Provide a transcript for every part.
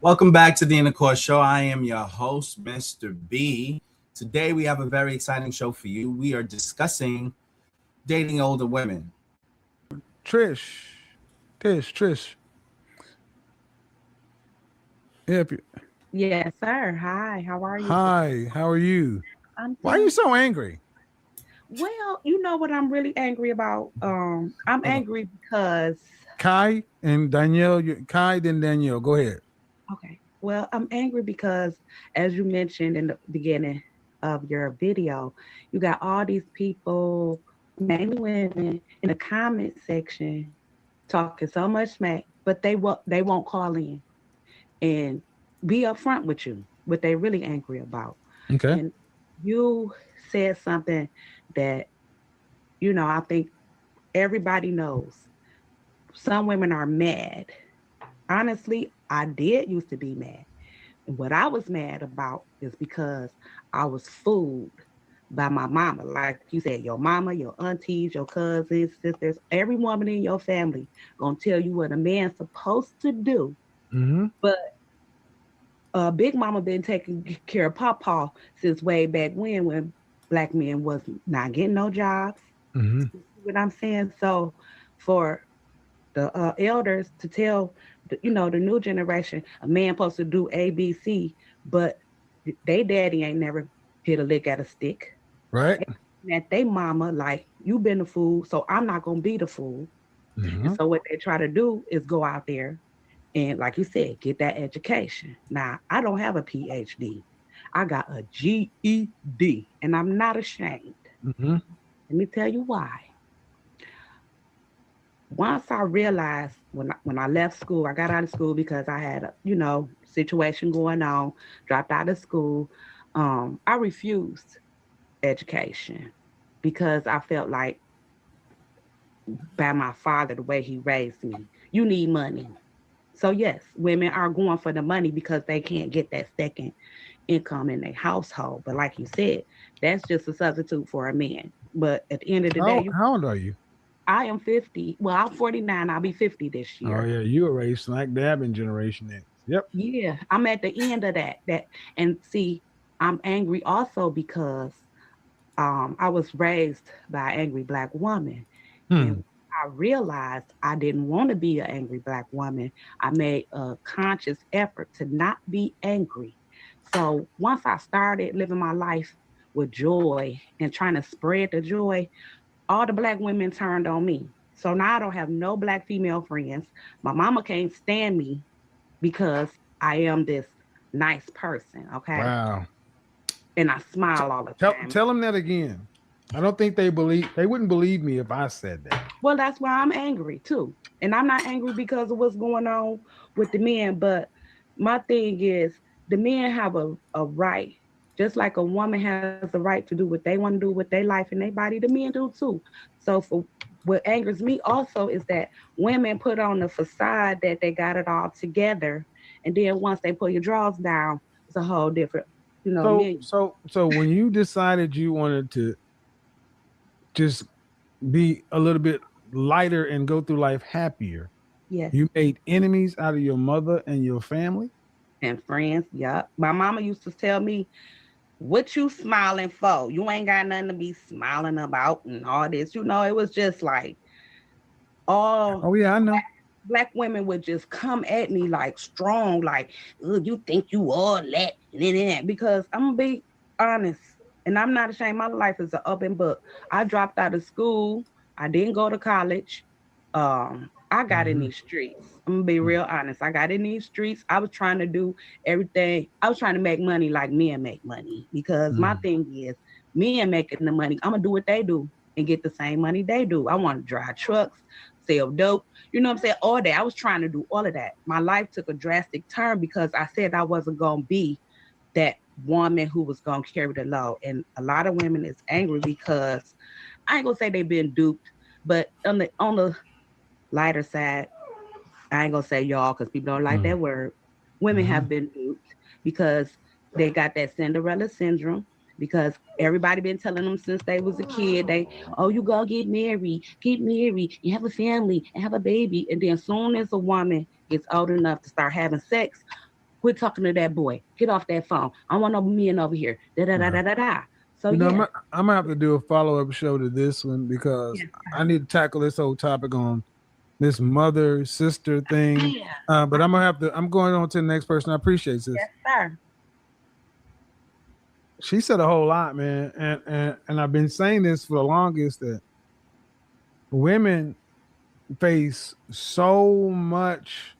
Welcome back to the Intercourse Show. I am your host, Mr. B. Today we have a very exciting show for you. We are discussing dating older women. Trish, Trish. Yep. Yes, sir. Hi, how are you? Hi, how are you? I'm Why are you doing so angry? well. You know what I'm really angry about? I'm Hold on. angry because Kai and Danielle. Kai, then Danielle. Go ahead. okay. Well, I'm angry because as you mentioned in the beginning of your video, you got all these people, mainly women, in the comment section talking so much smack, but they won't call in and be upfront with you what they really angry about. Okay. And you said something that I think everybody knows. Some women are mad. Honestly, I did used to be mad. And what I was mad about is because I was fooled by my mama. Like you said, your mama, your aunties, your cousins, sisters, every woman in your family gonna tell you what a man's supposed to do. Mm-hmm. But Big Mama been taking care of Papa since way back when black men was not getting no jobs. Mm-hmm. You see what I'm saying? So for the elders to tell the new generation a man supposed to do ABC, but they daddy ain't never hit a lick at a stick. Right. They at they mama like you been the fool, so I'm not gonna be the fool. And Mm-hmm. so what they try to do is go out there and, like you said, get that education. Now I don't have a PhD. I got a GED, and I'm not ashamed. Mm-hmm. Let me tell you why. Once I realized when I left school, I got out of school because I had a situation going on. Dropped out of school. I refused education because I felt like by my father the way he raised me, you need money. So yes, women are going for the money because they can't get that second income in their household. But like you said, that's just a substitute for a man. But at the end of the day, How old are you? I am 50. Well, I'm 49. I'll be 50 this Oh year. yeah, you were raised smack dab in Generation X. Yep. Yeah, I'm at the end of that. And see, I'm angry also because I was raised by an angry black woman. Hmm. And I realized I didn't want to be an angry black woman. I made a conscious effort to not be angry. So once I started living my life with joy and trying to spread the joy, all the black women turned on me. So now I don't have no black female friends. My mama can't stand me because I am this nice person, okay? Wow. And I T- smile all the tell time. tell them that again. I don't think they wouldn't believe me if I said that. Well, that's why I'm angry too. And I'm not angry because of what's going on with the men, but my thing is the men have a right, just like a woman has the right to do what they want to do with their life and their body, the men do too. So for what angers me also is that women put on the facade that they got it all together, and then once they pull your drawers down, it's a whole different, So million. so so when you decided you wanted to just be a little bit lighter and go through life happier, Yes. you made enemies out of your mother and your family? And friends, yeah. My mama used to tell me, what you smiling for? You ain't got nothing to be smiling about and all this. It was just like all Oh yeah, I know. black women would just come at me like strong, like, "Ugh, you think you all that and because I'm gonna be honest, and I'm not ashamed. My life is an open book. I dropped out of school. I didn't go to college. I got in Mm-hmm. these streets. I'm gonna be real honest. I got in these streets. I was trying to do everything. I was trying to make money like men make money because my Mm-hmm. thing is men making the money. I'm gonna do what they do and get the same money they do. I want to drive trucks, sell dope. You know what I'm saying? All that. I was trying to do all of that. My life took a drastic turn because I said I wasn't gonna be that woman who was gonna carry the load. And a lot of women is angry because I ain't gonna say they've been duped, but on the lighter side, I ain't gonna say y'all because people don't like that word. Women Mm-hmm. have been duped because they got that Cinderella syndrome. Because everybody been telling them since they was a kid, oh, you gonna get married, and have a family, and have a baby, and then as soon as a woman gets old enough to start having sex, Quit talking to that boy. Get off that phone. I want no men over here. Da da da da da da. So You know, yeah. I'm gonna have to do a follow-up show to this one because Yes, I need to tackle this whole topic on this mother sister thing. yeah. But I'm going on to the next person. I appreciate this. Yes, sir. She said a whole lot, man, and I've been saying this for the longest that women face so much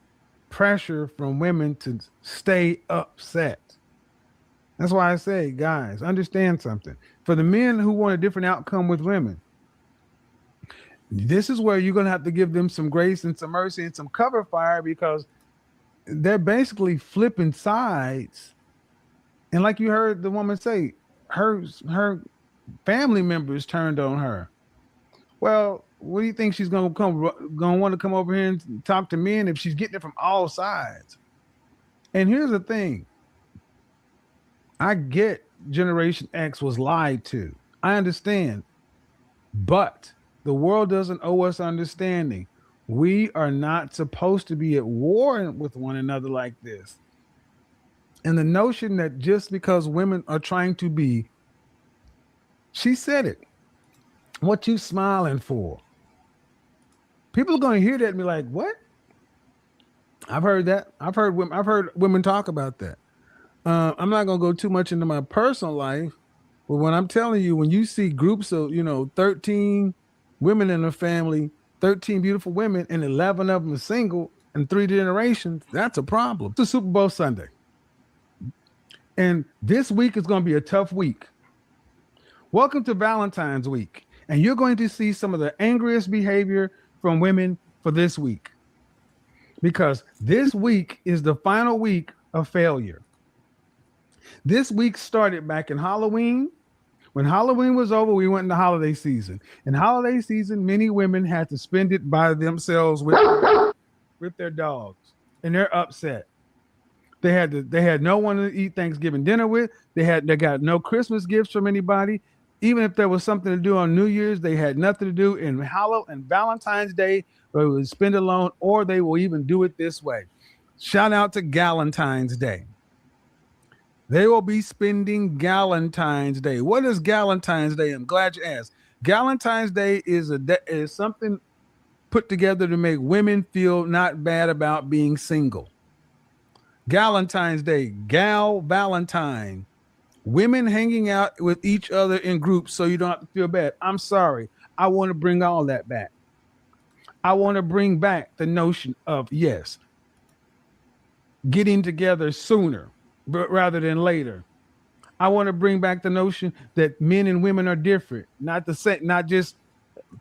pressure from women to stay upset. That's why I say, guys, understand something. For the men who want a different outcome with women, this is where you're going to have to give them some grace and some mercy and some cover fire because they're basically flipping sides. And like you heard the woman say, her family members turned on her. Well, what do you think she's going to want to come over here and talk to men if she's getting it from all sides? And here's the thing. I get Generation X was lied to. I understand. But the world doesn't owe us understanding. We are not supposed to be at war with one another like this. And the notion that just because women are trying to be, she said it, what you smiling for? People are going to hear that and be like, what? I've heard that. I've heard women talk about that. I'm not going to go too much into my personal life, but when I'm telling you, when you see groups of, 13 women in a family, 13 beautiful women, and 11 of them are single in 3 generations, that's a problem. It's a Super Bowl Sunday. And this week is going to be a tough week. Welcome to Valentine's week. And you're going to see some of the angriest behavior from women for this week. Because this week is the final week of failure. This week started back in Halloween. When Halloween was over, we went into holiday season. In holiday season, many women had to spend it by themselves with their dogs. And they're upset. They had no one to eat Thanksgiving dinner with. They got no Christmas gifts from anybody. Even if there was something to do on New Year's, they had nothing to do. In Valentine's Day, they would spend alone, or they will even do it this way. Shout out to Galentine's Day. They will be spending Galentine's Day. What is Galentine's Day? I'm glad you asked. Galentine's Day is something put together to make women feel not bad about being single. Galentine's Day, Gal Valentine, women hanging out with each other in groups so you don't have to feel bad. I'm sorry. I want to bring all that back. I want to bring back the notion of, yes, getting together sooner rather than later. I want to bring back the notion that men and women are different, not the same, not just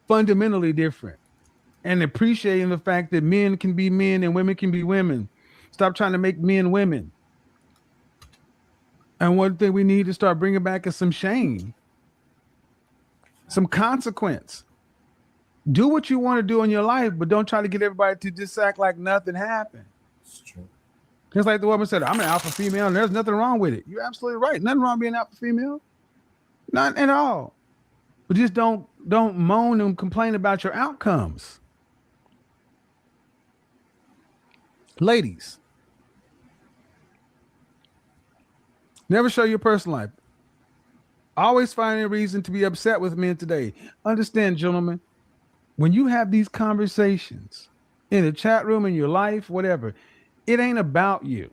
fundamentally different, and appreciating the fact that men can be men and women can be women. Stop trying to make men women. And one thing we need to start bringing back is some shame, some consequence. Do what you want to do in your life, but don't try to get everybody to just act like nothing happened. It's true. Just like the woman said, I'm an alpha female and there's nothing wrong with it. You're absolutely right. Nothing wrong being an alpha female. Not at all. But just don't moan and complain about your outcomes. Ladies, never show your personal life. Always find a reason to be upset with men today. Understand, gentlemen, when you have these conversations in the chat room, in your life, whatever, it ain't about you.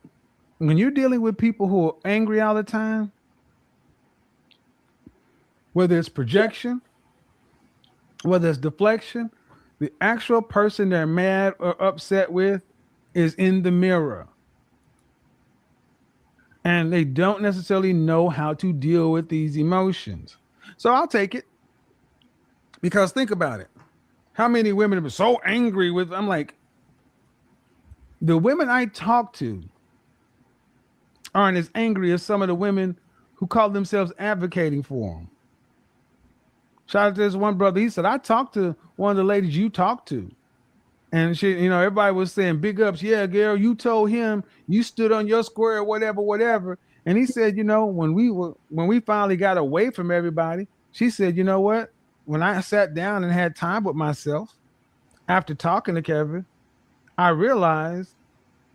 When you're dealing with people who are angry all the time, whether it's projection, whether it's deflection, the actual person they're mad or upset with is in the mirror. And they don't necessarily know how to deal with these emotions. So I'll take it. Because think about it. How many women have been so angry with, I'm like, the women I talk to aren't as angry as some of the women who call themselves advocating for them. Shout out to this one brother. He said, I talked to one of the ladies you talked to. And she, everybody was saying big ups. Yeah, girl, you told him you stood on your square, whatever. And he said, when we finally got away from everybody, she said, you know what? When I sat down and had time with myself after talking to Kevin, I realized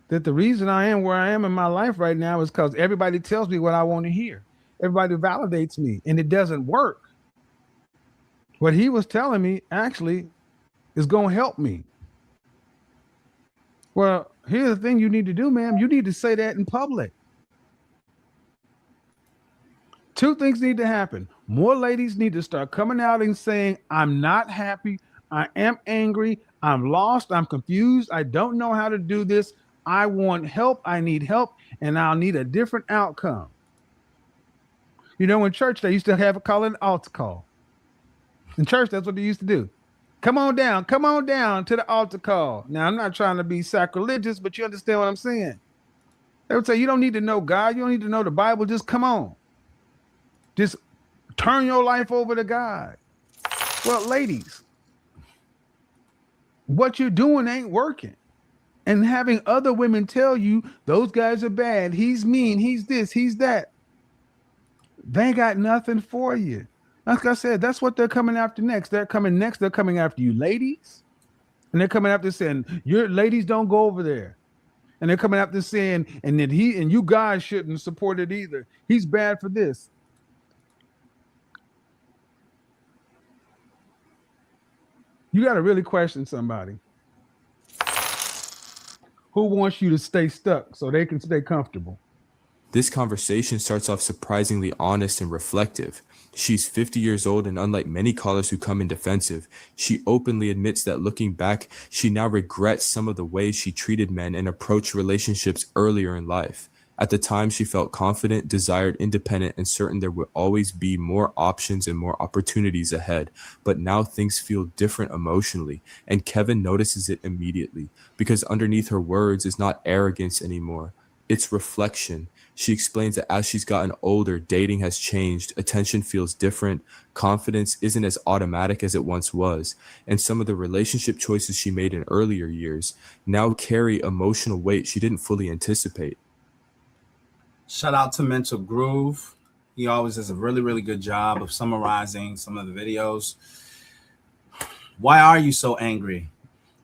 that the reason I am where I am in my life right now is because everybody tells me what I want to hear. Everybody validates me, and it doesn't work. What he was telling me actually is going to help me. Well, here's the thing you need to do, ma'am. You need to say that in public. Two things need to happen. More ladies need to start coming out and saying, I'm not happy. I am angry. I'm lost. I'm confused. I don't know how to do this. I want help. I need help. And I'll need a different outcome. You know, in church, they used to have an altar call. In church, that's what they used to do. Come on down to the altar call. Now, I'm not trying to be sacrilegious, but you understand what I'm saying. They would say, you don't need to know God. You don't need to know the Bible. Just come on. Just turn your life over to God. Well, ladies, what you're doing ain't working. And having other women tell you those guys are bad, he's mean, he's this, he's that, they ain't got nothing for you. Like I said, that's what they're coming after next. They're coming after you ladies. And they're coming after saying, your ladies don't go over there. And they're coming after saying, and that you guys shouldn't support it either. He's bad for this. You got to really question somebody who wants you to stay stuck so they can stay comfortable. This conversation starts off surprisingly honest and reflective. She's 50 years old, and unlike many callers who come in defensive, she openly admits that looking back, she now regrets some of the ways she treated men and approached relationships earlier in life. At the time, she felt confident, desired, independent, and certain there would always be more options and more opportunities ahead. But now things feel different emotionally, and Kevin notices it immediately, because underneath her words is not arrogance anymore. It's reflection. She explains that as she's gotten older, dating has changed, attention feels different, confidence isn't as automatic as it once was, and some of the relationship choices she made in earlier years now carry emotional weight she didn't fully anticipate. Shout out to Mental Groove. He always does a really, really good job of summarizing some of the videos. Why are you so angry?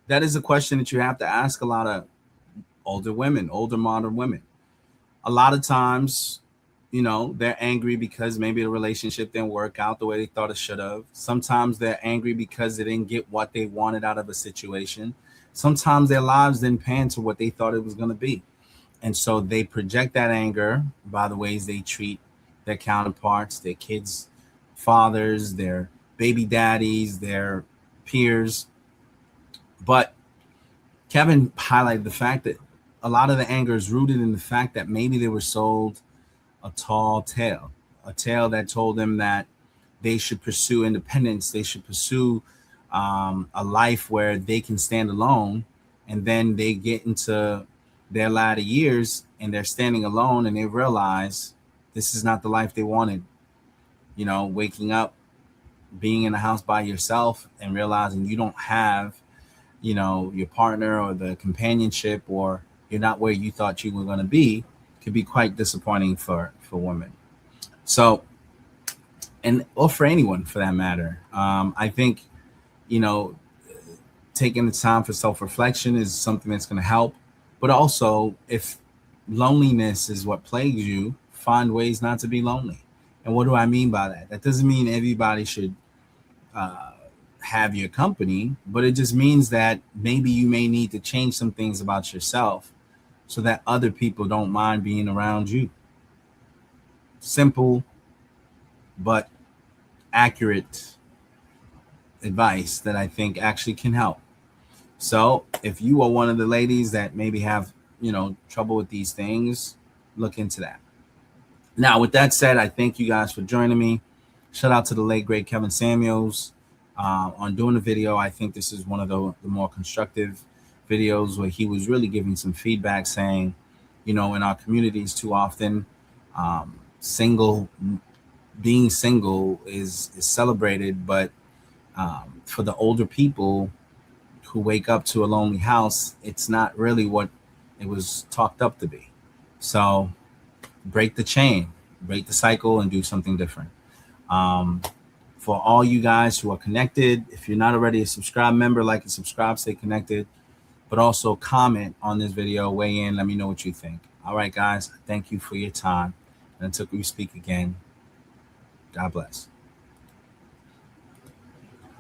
That is a question that you have to ask a lot of older women, older modern women. A lot of times, you know, they're angry because maybe the relationship didn't work out the way they thought it should have. Sometimes they're angry because they didn't get what they wanted out of a situation. Sometimes their lives didn't pan to what they thought it was going to be. And so they project that anger by the ways they treat their counterparts, their kids' fathers, their baby daddies, their peers. But Kevin highlighted the fact that a lot of the anger is rooted in the fact that maybe they were sold a tall tale, a tale that told them that they should pursue independence, they should pursue a life where they can stand alone, and then they get into their latter years and they're standing alone and they realize this is not the life they wanted. You know, waking up, being in a house by yourself and realizing you don't have, you know, your partner or the companionship, or you're not where you thought you were going to be, could be quite disappointing for women. So, or for anyone for that matter. I think, you know, taking the time for self-reflection is something that's going to help. But also, if loneliness is what plagues you, find ways not to be lonely. And what do I mean by that? That doesn't mean everybody should have your company, but it just means that maybe you may need to change some things about yourself so that other people don't mind being around you. Simple, but accurate advice that I think actually can help. So if you are one of the ladies that maybe have, you know, trouble with these things, look into that. Now, with that said, I thank you guys for joining me. Shout out to the late, great Kevin Samuels on doing the video. I think this is one of the more constructive videos where he was really giving some feedback saying, you know, in our communities too often, being single is celebrated, but for the older people who wake up to a lonely house, it's not really what it was talked up to be. So break the chain, break the cycle, and do something different. For all you guys who are connected, if you're not already a subscribed member, like and subscribe, stay connected. but also comment on this video, weigh in, let me know what you think. All right, guys, thank you for your time. And until we speak again, God bless.